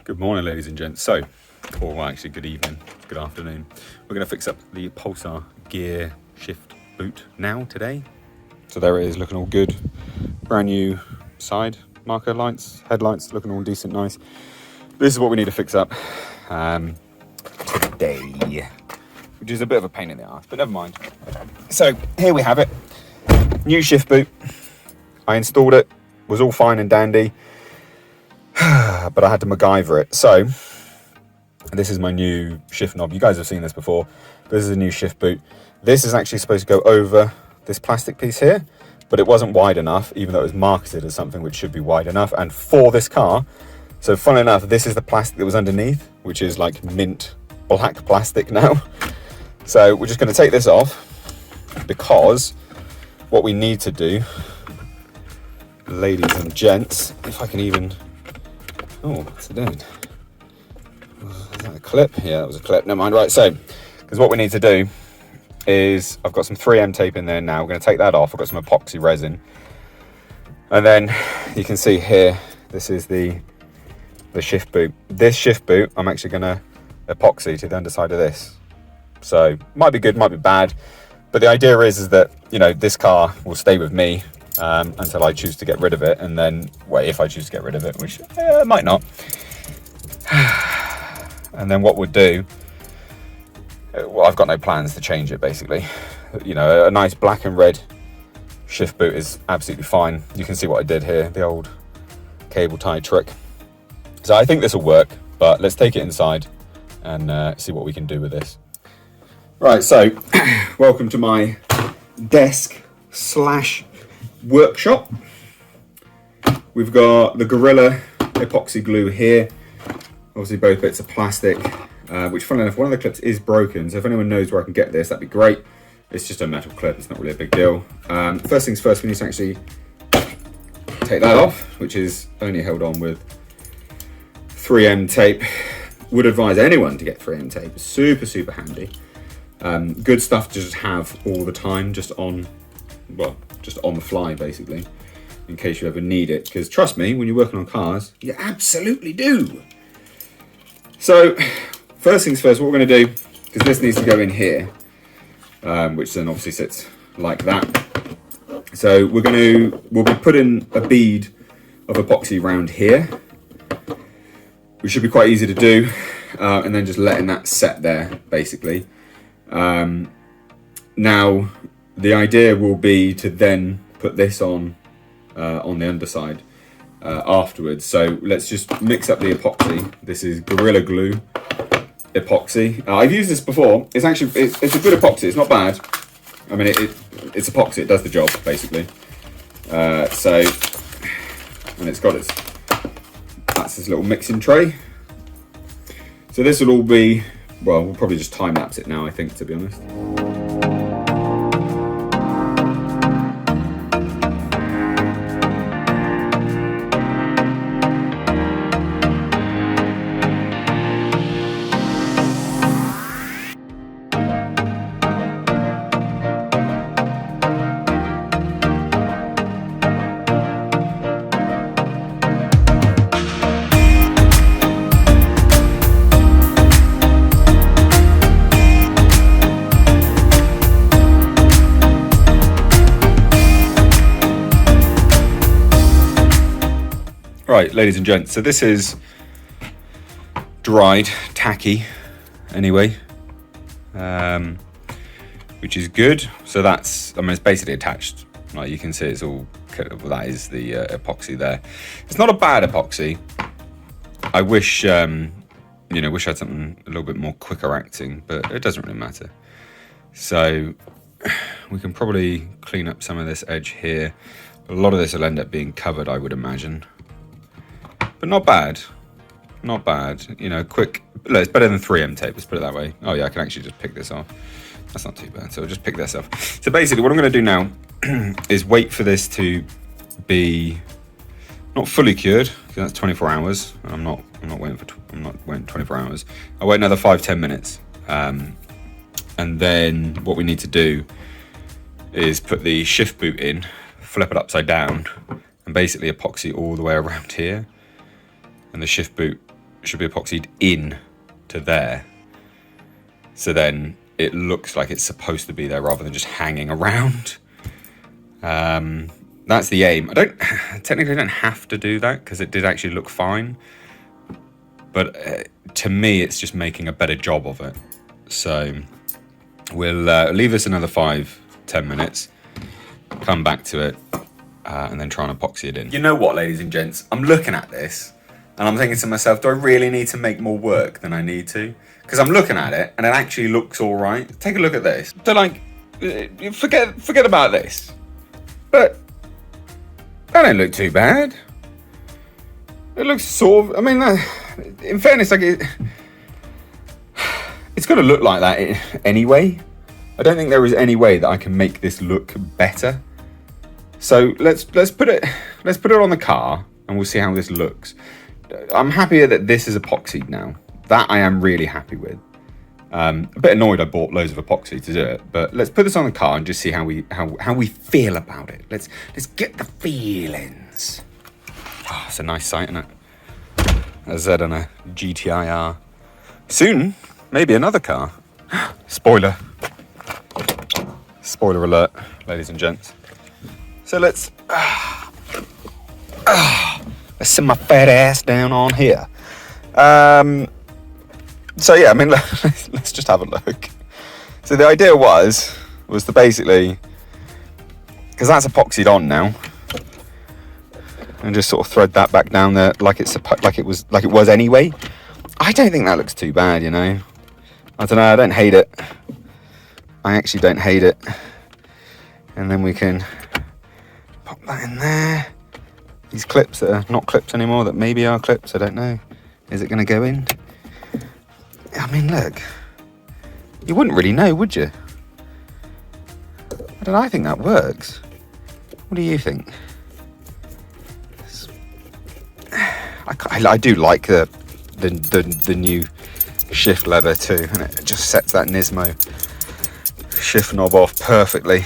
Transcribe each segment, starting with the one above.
Good morning, ladies and gents. So, or well, actually good evening, good afternoon. We're going to fix up the Pulsar gear shift boot now, today. So there it is, looking all good. Brand new side marker lights, headlights looking all decent, nice. This is what we need to fix up today, which is a bit of a pain in the ass, but never mind. So here we have it, new shift boot. I installed it, was all fine and dandy. But I had to MacGyver it. So this is my new shift knob. You guys have seen this before. This is a new shift boot. This is actually supposed to go over this plastic piece here, but it wasn't wide enough, even though it was marketed as something which should be wide enough. And for this car, so funnily enough, this is the plastic that was underneath, which is like mint black plastic now. So we're just going to take this off, because what we need to do, ladies and gents, if I can even... Oh, what's it doing? Is that a clip? Yeah, that was a clip. Never mind. Right, so, because what we need to do is, I've got some 3M tape in there now. We're going to take that off. I've got some epoxy resin. And then you can see here, this is the shift boot. This shift boot, I'm actually going to epoxy to the underside of this. So, might be good, might be bad. But the idea is that, you know, this car will stay with me until I choose to get rid of it, and then, well, if I choose to get rid of it, which might not. And then what we'll do, well, I've got no plans to change it, basically. You know, a nice black and red shift boot is absolutely fine. You can see what I did here, the old cable tie trick. So I think this will work, but let's take it inside and see what we can do with this. Right, so welcome to my desk / workshop. We've got the Gorilla epoxy glue here. Obviously both bits of plastic, which funnily enough, one of the clips is broken. So if anyone knows where I can get this, that'd be great. It's just a metal clip, it's not really a big deal. First things first, we need to actually take that off, which is only held on with 3M tape. Would advise anyone to get 3M tape. It's super, super handy. Good stuff to just have all the time, just on the fly, basically, in case you ever need it. Because trust me, when you're working on cars, you absolutely do. So, first things first, what we're going to do, because this needs to go in here, which then obviously sits like that. So we'll be putting a bead of epoxy around here, which should be quite easy to do, and then just letting that set there, basically. Now, the idea will be to then put this on the underside afterwards. So let's just mix up the epoxy. This is Gorilla Glue epoxy. I've used this before. It's actually it's a good epoxy. It's not bad. I mean, it's epoxy. It does the job, basically. And it's got that's this little mixing tray. So this will all be, well, we'll probably just time lapse it now, I think, to be honest. Right, ladies and gents, so this is dried, tacky, anyway, which is good. So that's, I mean, it's basically attached. Like you can see, it's all, that is the epoxy there. It's not a bad epoxy. I wish, wish I had something a little bit more quicker acting, but it doesn't really matter. So we can probably clean up some of this edge here. A lot of this will end up being covered, I would imagine. But not bad, not bad. You know, quick. Look, it's better than 3M tape. Let's put it that way. Oh yeah, I can actually just pick this off. That's not too bad. So I'll just pick this off. So basically, what I'm going to do now is wait for this to be not fully cured, because that's 24 hours. I'm not waiting 24 hours. I'll wait another 5-10 minutes, and then what we need to do is put the shift boot in, flip it upside down, and basically epoxy all the way around here. And the shift boot should be epoxied in to there. So then it looks like it's supposed to be there rather than just hanging around. That's the aim. I technically don't have to do that because it did actually look fine. But to me, it's just making a better job of it. So we'll leave this another 5-10 minutes, come back to it, and then try and epoxy it in. You know what, ladies and gents? I'm looking at this and I'm thinking to myself, do I really need to make more work than I need to? Because I'm looking at it and it actually looks all right. Take a look at this. So like, forget about this. But that don't look too bad. It looks sort of, I mean, in fairness, like it's got to look like that anyway. I don't think there is any way that I can make this look better. So let's put it on the car and we'll see how this looks. I'm happier that this is epoxied now. That I am really happy with. A bit annoyed I bought loads of epoxy to do it, but let's put this on the car and just see how we feel about it. Let's get the feelings. Oh, it's a nice sight, isn't it? A Z on a GTiR. Soon, maybe another car. Spoiler alert, ladies and gents. So let's sit my fat ass down on here. So yeah, I mean, let's just have a look. So the idea was to basically, because that's epoxied on now, and just sort of thread that back down there like it was anyway. I don't think that looks too bad, you know. I don't know. I don't hate it. I actually don't hate it. And then we can pop that in there. These clips that are not clips anymore, that maybe are clips, I don't know. Is it going to go in? I mean, look. You wouldn't really know, would you? I don't know. I think that works. What do you think? I do like the new shift lever too, and it just sets that Nismo shift knob off perfectly.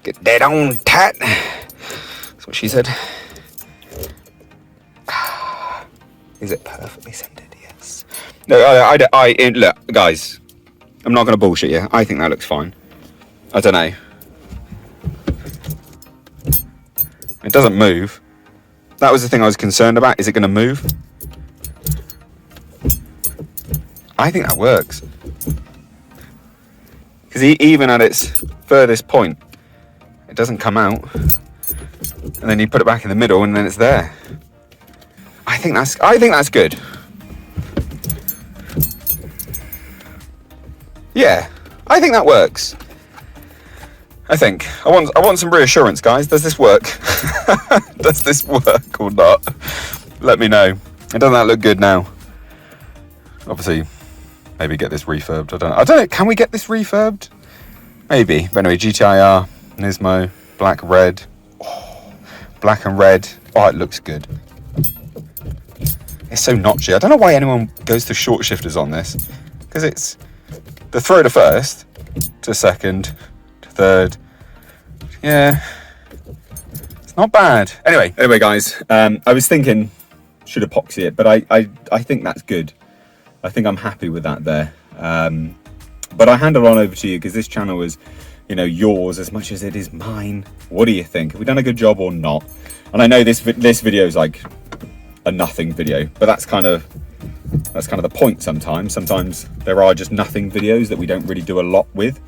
Get that on tight. That's what she said. Is it perfectly centered? Yes. No, I look, guys. I'm not going to bullshit you. I think that looks fine. I don't know. It doesn't move. That was the thing I was concerned about. Is it going to move? I think that works. Because even at its furthest point, it doesn't come out. And then you put it back in the middle and then it's there. I think that's good. Yeah, I think that works. I want some reassurance, guys. Does this work? Does this work or not? Let me know. Doesn't that look good now? Obviously, maybe get this refurbed. I don't know. Can we get this refurbed? Maybe. But anyway, GTiR, Nismo, black, red. Oh, black and red. Oh, it looks good. It's so notchy. I don't know why anyone goes to short shifters on this. Because it's the throw to first, to second, to third. Yeah. It's not bad. Anyway, guys. I was thinking, should epoxy it. But I think that's good. I think I'm happy with that there. But I hand it on over to you because this channel is, you know, yours as much as it is mine. What do you think? Have we done a good job or not? And I know this video is like a nothing video, but that's kind of the point sometimes. Sometimes there are just nothing videos that we don't really do a lot with.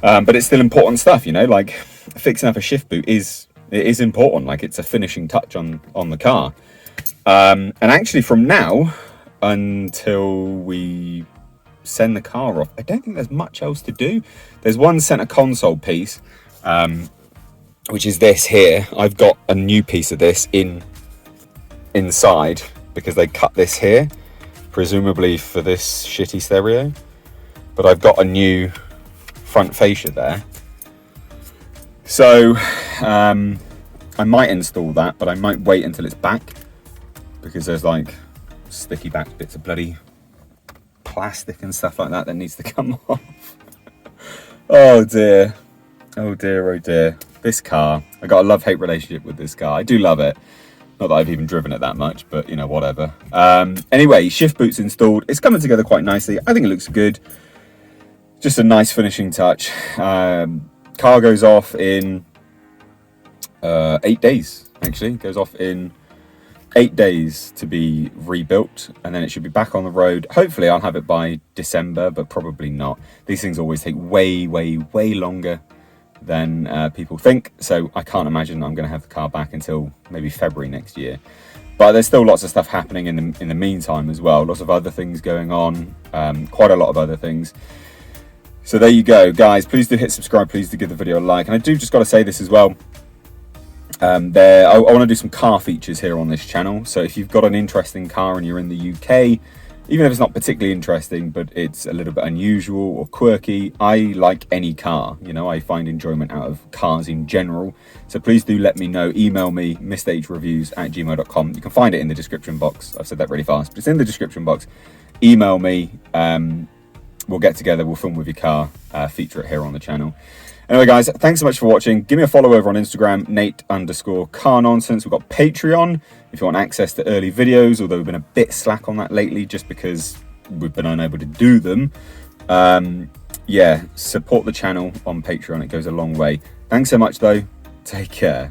But it's still important stuff, you know, like fixing up a shift boot is important. Like it's a finishing touch on the car. And actually from now until we send the car off, I don't think there's much else to do. There's one center console piece, which is this here. I've got a new piece of this inside because they cut this here, presumably for this shitty stereo. But I've got a new front fascia there. So I might install that, but I might wait until it's back because there's like sticky back bits of bloody plastic and stuff like that needs to come off. Oh dear. Oh dear, oh dear. this car, I got a love-hate relationship with this car. I do love it. Not that I've even driven it that much, but you know, whatever. Anyway, shift boot's installed. It's coming together quite nicely. I think it looks good. Just a nice finishing touch. Car goes off in 8 days, actually. It goes off in 8 days to be rebuilt, and then it should be back on the road. Hopefully I'll have it by December, but probably not. These things always take way longer than people think, so I can't imagine I'm going to have the car back until maybe February next year. But there's still lots of stuff happening in the meantime as well. Lots of other things going on, quite a lot of other things. So there you go, guys. Please do hit subscribe. Please do give the video a like. And I do just got to say this as well. I want to do some car features here on this channel. So if you've got an interesting car and you're in the UK, even if it's not particularly interesting, but it's a little bit unusual or quirky, I like any car. You know, I find enjoyment out of cars in general. So please do let me know. Email me, mrhreviews@gmail.com. You can find it in the description box. I've said that really fast, but it's in the description box. Email me. We'll get together. We'll film with your car, feature it here on the channel. Anyway, guys, thanks so much for watching. Give me a follow over on Instagram, Nate_carnonsense. We've got Patreon if you want access to early videos, although we've been a bit slack on that lately just because we've been unable to do them. Yeah, support the channel on Patreon. It goes a long way. Thanks so much, though. Take care.